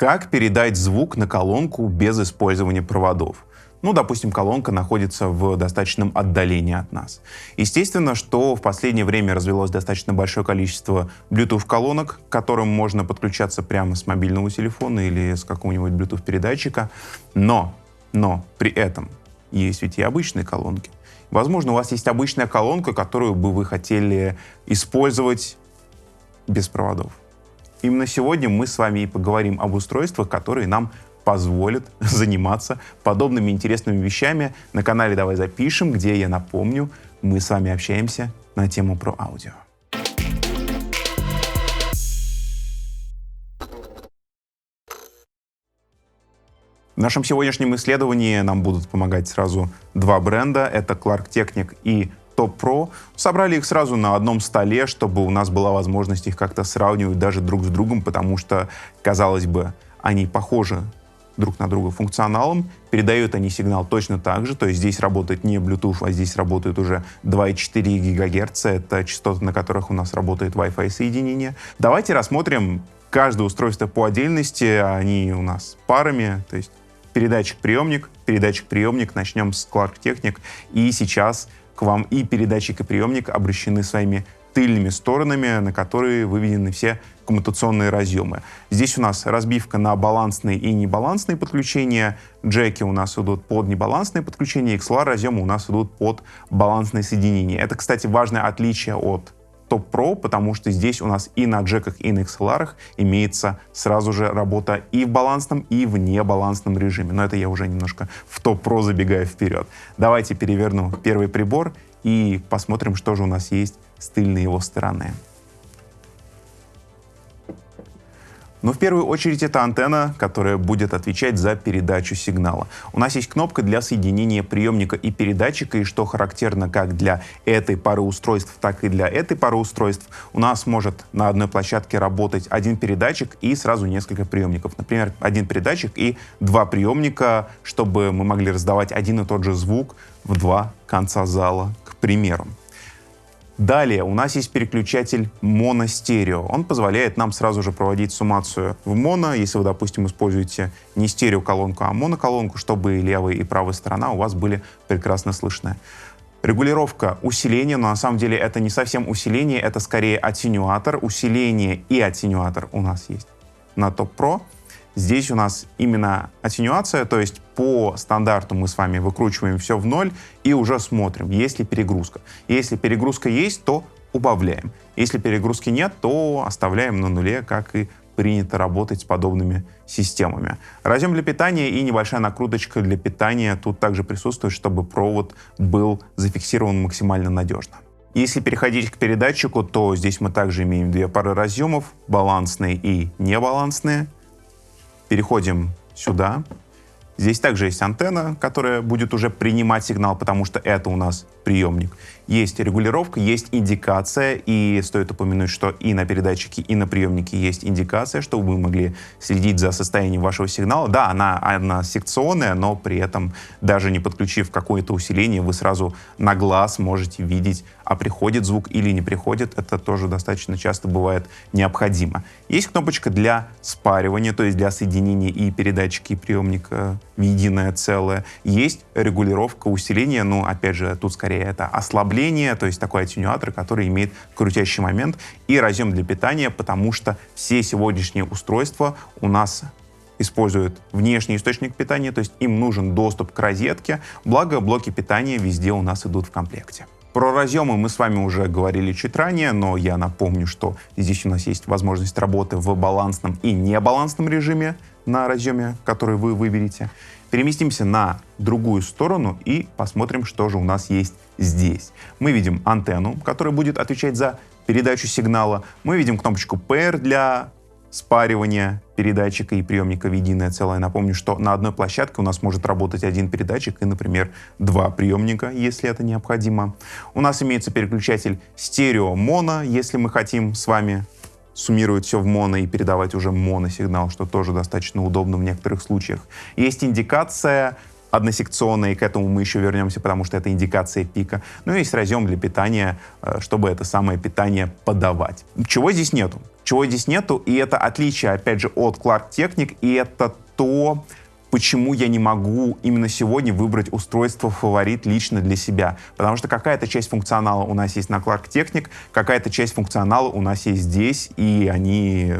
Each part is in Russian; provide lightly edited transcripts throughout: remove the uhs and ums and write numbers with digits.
Как передать звук на колонку без использования проводов? Ну, допустим, колонка находится в достаточном отдалении от нас. Естественно, что в последнее время развилось достаточно большое количество Bluetooth-колонок, к которым можно подключаться прямо с мобильного телефона или с какого-нибудь Bluetooth-передатчика. Но при этом есть ведь и обычные колонки. Возможно, у вас есть обычная колонка, которую бы вы хотели использовать без проводов. Именно сегодня мы с вами и поговорим об устройствах, которые нам позволят заниматься подобными интересными вещами на канале «Давай запишем», где, я напомню, мы с вами общаемся на тему про аудио. В нашем сегодняшнем исследовании нам будут помогать сразу два бренда. Это Clark Technic и Top Pro. Собрали их сразу на одном столе, чтобы у нас была возможность их как-то сравнивать даже друг с другом, потому что, казалось бы, они похожи друг на друга функционалом, передают они сигнал точно так же, то есть здесь работает не Bluetooth, а здесь работают уже 2,4 ГГц, это частоты, на которых у нас работает Wi-Fi соединение. Давайте рассмотрим каждое устройство по отдельности, они у нас парами, то есть передатчик-приемник, начнем с Clark Technic, и сейчас к вам и передатчик, и приемник обращены своими тыльными сторонами, на которые выведены все коммутационные разъемы. Здесь у нас разбивка на балансные и небалансные подключения. Джеки у нас идут под небалансные подключения, XLR разъемы у нас идут под балансные соединения. Это, кстати, важное отличие от Top Pro, потому что здесь у нас и на джеках, и на XLR имеется сразу же работа и в балансном, и в небалансном режиме. Но это я уже немножко в Top Pro забегаю вперед. Давайте переверну первый прибор и посмотрим, что же у нас есть с тыльной его стороны. Но в первую очередь это антенна, которая будет отвечать за передачу сигнала. У нас есть кнопка для соединения приемника и передатчика, и что характерно как для этой пары устройств, так и для этой пары устройств, у нас может на одной площадке работать один передатчик и сразу несколько приемников. Например, один передатчик и два приемника, чтобы мы могли раздавать один и тот же звук в два конца зала, к примеру. Далее у нас есть переключатель моно-стерео. Он позволяет нам сразу же проводить суммацию в моно, если вы, допустим, используете не стереоколонку, а моноколонку, чтобы и левая, и правая сторона у вас были прекрасно слышны. Регулировка усиления, но на самом деле это не совсем усиление, это скорее аттенюатор. Усиление и аттенюатор у нас есть на Top Pro. Здесь у нас именно аттенюация, то есть по стандарту мы с вами выкручиваем все в ноль и уже смотрим, есть ли перегрузка. Если перегрузка есть, то убавляем. Если перегрузки нет, то оставляем на нуле, как и принято работать с подобными системами. Разъем для питания и небольшая накруточка для питания тут также присутствует, чтобы провод был зафиксирован максимально надежно. Если переходить к передатчику, то здесь мы также имеем две пары разъемов, балансные и небалансные. Переходим сюда. Здесь также есть антенна, которая будет уже принимать сигнал, потому что это у нас приемник. Есть регулировка, есть индикация, и стоит упомянуть, что и на передатчике, и на приемнике есть индикация, чтобы вы могли следить за состоянием вашего сигнала. Да, она секционная, но при этом, даже не подключив какое-то усиление, вы сразу на глаз можете видеть, а приходит звук или не приходит. Это тоже достаточно часто бывает необходимо. Есть кнопочка для спаривания, то есть для соединения и передатчика, и приемника в единое целое. Есть регулировка усиления, но опять же, тут скорее это ослабление, то есть такой аттенюатор, который имеет крутящий момент, и разъем для питания, потому что все сегодняшние устройства у нас используют внешний источник питания, то есть им нужен доступ к розетке, благо блоки питания везде у нас идут в комплекте. Про разъемы мы с вами уже говорили чуть ранее, но я напомню, что здесь у нас есть возможность работы в балансном и небалансном режиме на разъеме, который вы выберете. Переместимся на другую сторону и посмотрим, что же у нас есть здесь. Мы видим антенну, которая будет отвечать за передачу сигнала. Мы видим кнопочку PR для спаривания передатчика и приемника в единое целое. Напомню, что на одной площадке у нас может работать один передатчик и, например, два приемника, если это необходимо. У нас имеется переключатель стерео-моно, если мы хотим с вами суммировать все в моно и передавать уже моносигнал, что тоже достаточно удобно в некоторых случаях. Есть индикация односекционная, и к этому мы еще вернемся, потому что это индикация пика. Ну и есть разъем для питания, чтобы это самое питание подавать. Чего здесь нету? Чего здесь нету, и это отличие, опять же, от Clark Technic, и это то, почему я не могу именно сегодня выбрать устройство фаворит лично для себя. Потому что какая-то часть функционала у нас есть на Clark Technic, какая-то часть функционала у нас есть здесь, и они...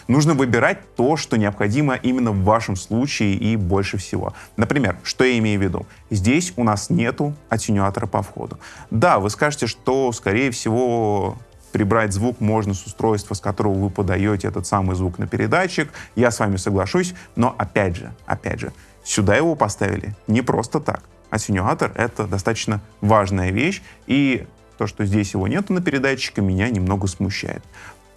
нужно выбирать то, что необходимо именно в вашем случае и больше всего. Например, что я имею в виду? Здесь у нас нету аттенюатора по входу. Да, вы скажете, что, скорее всего, прибрать звук можно с устройства, с которого вы подаете этот самый звук на передатчик. Я с вами соглашусь, но опять же, сюда его поставили не просто так. Аттенюатор — это достаточно важная вещь, и то, что здесь его нету на передатчике, меня немного смущает.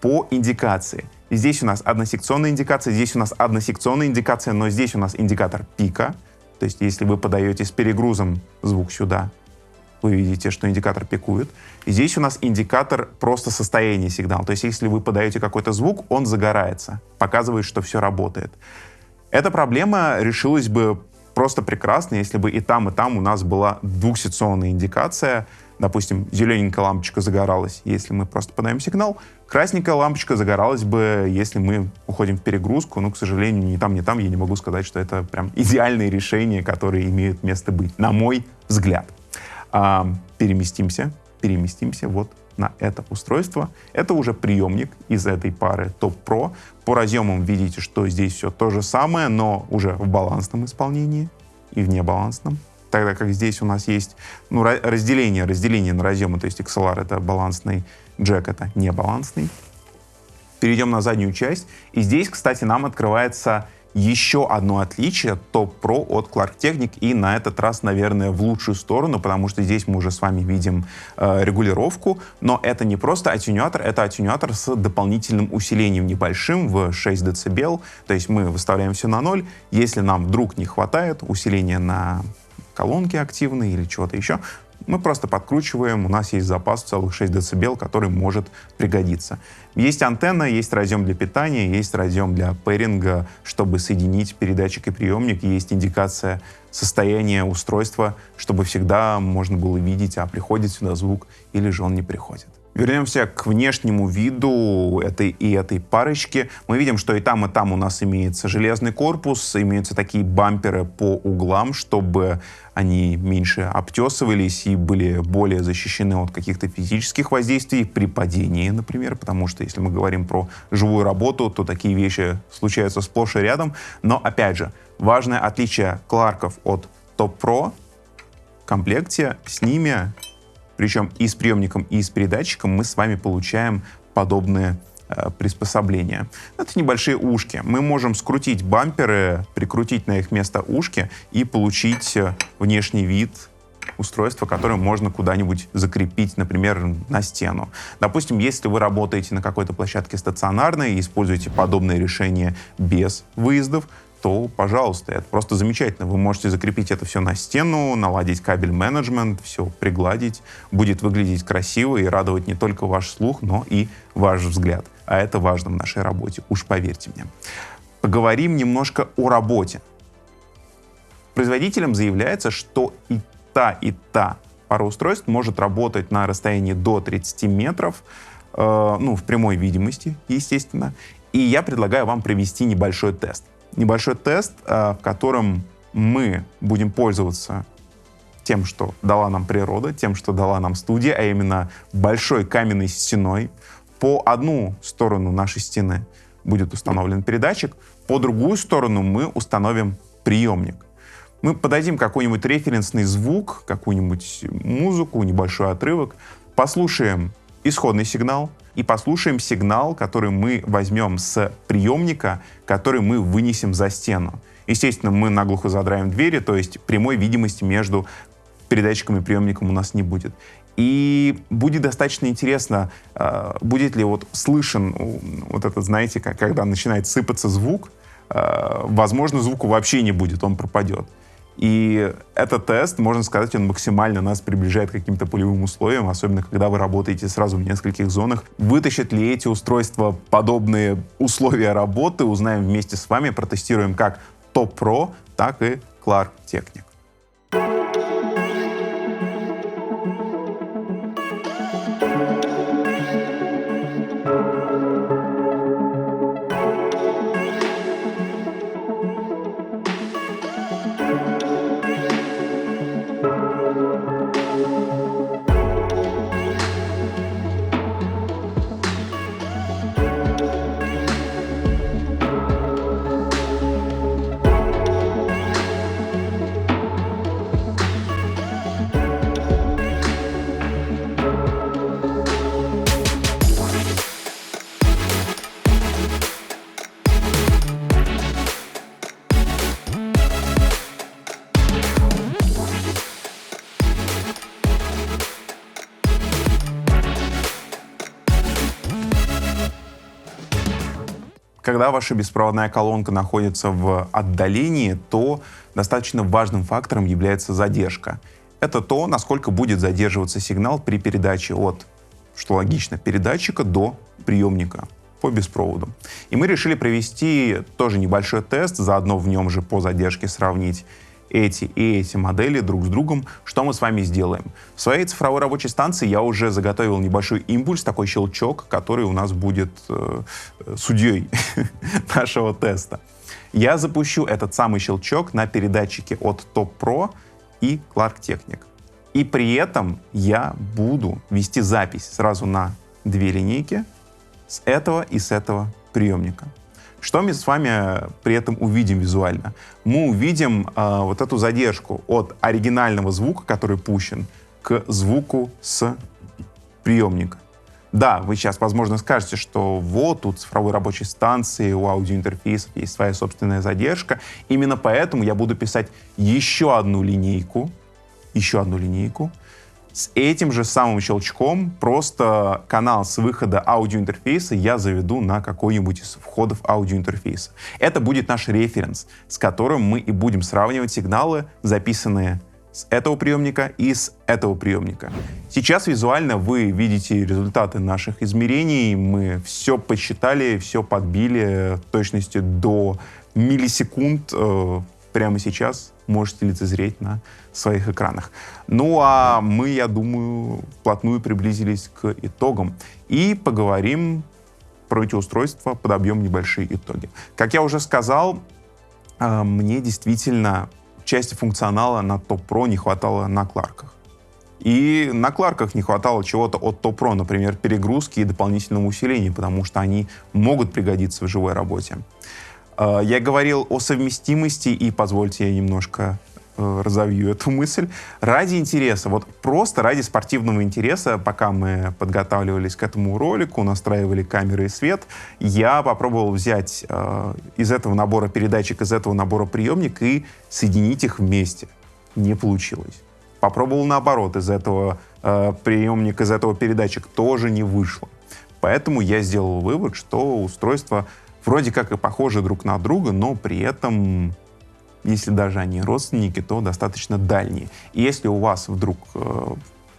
По индикации. Здесь у нас односекционная индикация, здесь у нас односекционная индикация, но здесь у нас индикатор пика. То есть если вы подаете с перегрузом звук сюда, вы видите, что индикатор пикует. И здесь у нас индикатор просто состояния сигнала. То есть если вы подаете какой-то звук, он загорается, показывает, что все работает. Эта проблема решилась бы просто прекрасно, если бы и там у нас была двухсекционная индикация. Допустим, зелененькая лампочка загоралась, если мы просто подаем сигнал. Красненькая лампочка загоралась бы, если мы уходим в перегрузку. Но, к сожалению, ни там, я не могу сказать, что это прям идеальные решения, которые имеют место быть, на мой взгляд. Переместимся вот на это устройство. Это уже приемник из этой пары Top Pro. По разъемам видите, что здесь все то же самое, но уже в балансном исполнении и в небалансном. Тогда как здесь у нас есть разделение на разъемы, то есть XLR — это балансный, джек — это небалансный. Перейдем на заднюю часть. И здесь, кстати, нам открывается еще одно отличие Top Pro от Clark Technic, и на этот раз, наверное, в лучшую сторону, потому что здесь мы уже с вами видим регулировку, но это не просто аттенюатор, это аттенюатор с дополнительным усилением небольшим в 6 дБ, то есть мы выставляем все на 0, если нам вдруг не хватает усиления на колонки активные или чего-то еще, мы просто подкручиваем, у нас есть запас целых 6 дБ, который может пригодиться. Есть антенна, есть разъем для питания, есть разъем для пэринга, чтобы соединить передатчик и приемник, есть индикация состояния устройства, чтобы всегда можно было видеть, а приходит сюда звук или же он не приходит. Вернемся к внешнему виду этой парочки. Мы видим, что и там у нас имеется железный корпус, имеются такие бамперы по углам, чтобы они меньше обтесывались и были более защищены от каких-то физических воздействий при падении, например, потому что если мы говорим про живую работу, то такие вещи случаются сплошь и рядом. Но, опять же, важное отличие Clark'ов от Top Pro в комплекте с ними, причем и с приемником, и с передатчиком, мы с вами получаем подобные приспособления. Это небольшие ушки. Мы можем скрутить бамперы, прикрутить на их место ушки и получить внешний вид устройства, которое можно куда-нибудь закрепить, например, на стену. Допустим, если вы работаете на какой-то площадке стационарной и используете подобное решение без выездов, то, пожалуйста, это просто замечательно. Вы можете закрепить это все на стену, наладить кабель-менеджмент, все пригладить. Будет выглядеть красиво и радовать не только ваш слух, но и ваш взгляд. А это важно в нашей работе, уж поверьте мне. Поговорим немножко о работе. Производителям заявляется, что и та пара устройств может работать на расстоянии до 30 метров, в прямой видимости, естественно. И я предлагаю вам провести небольшой тест. Небольшой тест, в котором мы будем пользоваться тем, что дала нам природа, тем, что дала нам студия, а именно большой каменной стеной. По одну сторону нашей стены будет установлен передатчик, по другую сторону мы установим приемник. Мы подадим какой-нибудь референсный звук, какую-нибудь музыку, небольшой отрывок, послушаем исходный сигнал и послушаем сигнал, который мы возьмем с приемника, который мы вынесем за стену. Естественно, мы наглухо задраем двери, то есть прямой видимости между передатчиком и приемником у нас не будет. И будет достаточно интересно, будет ли слышен этот, знаете, когда начинает сыпаться звук, возможно, звука вообще не будет, он пропадет. И этот тест, можно сказать, он максимально нас приближает к каким-то полевым условиям, особенно когда вы работаете сразу в нескольких зонах. Вытащат ли эти устройства подобные условия работы, узнаем вместе с вами, протестируем как Top Pro, так и Clark Technic. Когда ваша беспроводная колонка находится в отдалении, то достаточно важным фактором является задержка. Это то, насколько будет задерживаться сигнал при передаче от, что логично, передатчика до приемника по беспроводу. И мы решили провести тоже небольшой тест, заодно в нем же по задержке сравнить эти и эти модели друг с другом. Что мы с вами сделаем? В своей цифровой рабочей станции я уже заготовил небольшой импульс, такой щелчок, который у нас будет судьей нашего теста. Я запущу этот самый щелчок на передатчике от Top Pro и Clark Technic. И при этом я буду вести запись сразу на две линейки с этого и с этого приемника. Что мы с вами при этом увидим визуально? Мы увидим вот эту задержку от оригинального звука, который пущен, к звуку с приемника. Да, вы сейчас, возможно, скажете, что вот у цифровой рабочей станции, у аудиоинтерфейсов есть своя собственная задержка. Именно поэтому я буду писать еще одну линейку с этим же самым щелчком, просто канал с выхода аудиоинтерфейса я заведу на какой-нибудь из входов аудиоинтерфейса. Это будет наш референс, с которым мы и будем сравнивать сигналы, записанные с этого приемника и с этого приемника. Сейчас визуально вы видите результаты наших измерений. Мы все посчитали, все подбили в точности до миллисекунд. Прямо сейчас можете лицезреть на своих экранах. Ну а мы, я думаю, вплотную приблизились к итогам и поговорим про эти устройства, подобьем небольшие итоги. Как я уже сказал, мне действительно части функционала на Top Pro не хватало на Clark'ах. И на Clark'ах не хватало чего-то от Top Pro, например, перегрузки и дополнительного усиления, потому что они могут пригодиться в живой работе. Я говорил о совместимости, и позвольте я немножко разовью эту мысль. Ради интереса, вот просто ради спортивного интереса, пока мы подготавливались к этому ролику, настраивали камеры и свет, я попробовал взять из этого набора передатчик, из этого набора приемник и соединить их вместе. Не получилось. Попробовал наоборот, из этого приемника, из этого передатчик, тоже не вышло. Поэтому я сделал вывод, что устройство вроде как и похожи друг на друга, но при этом, если даже они родственники, то достаточно дальние. И если у вас вдруг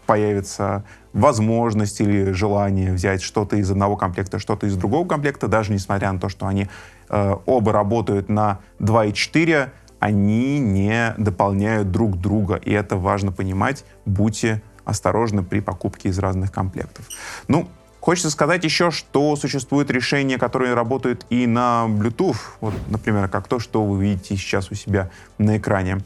появится возможность или желание взять что-то из одного комплекта, что-то из другого комплекта, даже несмотря на то, что они оба работают на 2.4, они не дополняют друг друга. И это важно понимать. Будьте осторожны при покупке из разных комплектов. Ну, хочется сказать еще, что существуют решения, которые работают и на Bluetooth. Вот, например, как то, что вы видите сейчас у себя на экране.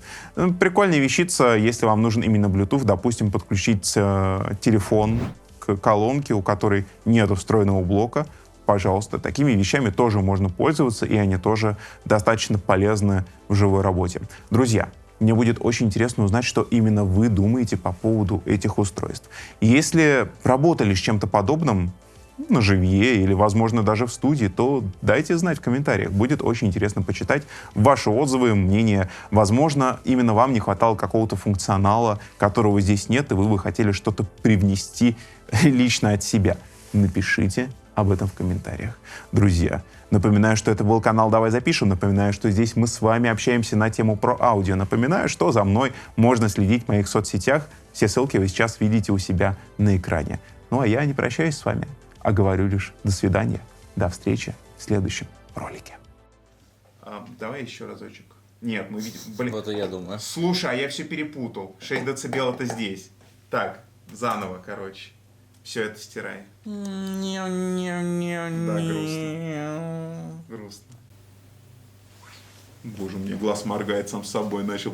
Прикольная вещица, если вам нужен именно Bluetooth, допустим, подключить телефон к колонке, у которой нет встроенного блока. Пожалуйста, такими вещами тоже можно пользоваться, и они тоже достаточно полезны в живой работе. Друзья, мне будет очень интересно узнать, что именно вы думаете по поводу этих устройств. И если работали с чем-то подобным на живье или, возможно, даже в студии, то дайте знать в комментариях. Будет очень интересно почитать ваши отзывы, мнения. Возможно, именно вам не хватало какого-то функционала, которого здесь нет, и вы бы хотели что-то привнести лично от себя. Напишите об этом в комментариях. Друзья, напоминаю, что это был канал «Давай запишем». Напоминаю, что здесь мы с вами общаемся на тему про аудио. Напоминаю, что за мной можно следить в моих соцсетях. Все ссылки вы сейчас видите у себя на экране. Ну а я не прощаюсь с вами, а говорю лишь до свидания. До встречи в следующем ролике. Давай еще разочек. Нет, мы видим... Блин. Вот и я думаю. Слушай, а я все перепутал. 6 дБ это здесь. Так, заново, короче. Все это стирай. Да, грустно. Грустно. Боже, мне глаз моргает сам собой, начал.